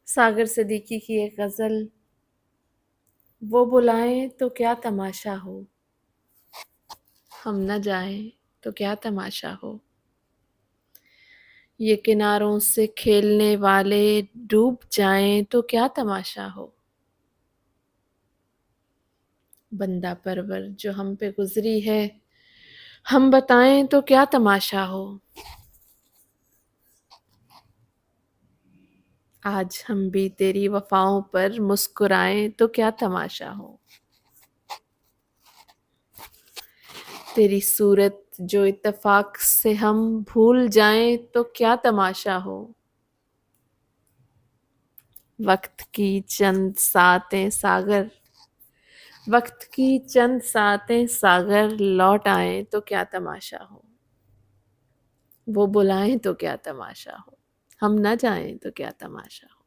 ساگر صدیقی کی ایک غزل، وہ بلائیں تو کیا تماشا ہو، ہم نہ جائیں تو کیا تماشا ہو، یہ کناروں سے کھیلنے والے ڈوب جائیں تو کیا تماشا ہو، بندہ پرور جو ہم پہ گزری ہے ہم بتائیں تو کیا تماشا ہو، آج ہم بھی تیری وفاؤں پر مسکرائیں تو کیا تماشا ہو، تیری صورت جو اتفاق سے ہم بھول جائیں تو کیا تماشا ہو، وقت کی چند ساتیں ساگر، وقت کی چند ساتیں ساگر لوٹ آئیں تو کیا تماشا ہو، وہ بلائیں تو کیا تماشا ہو، ہم نہ جائیں تو کیا تماشا ہو۔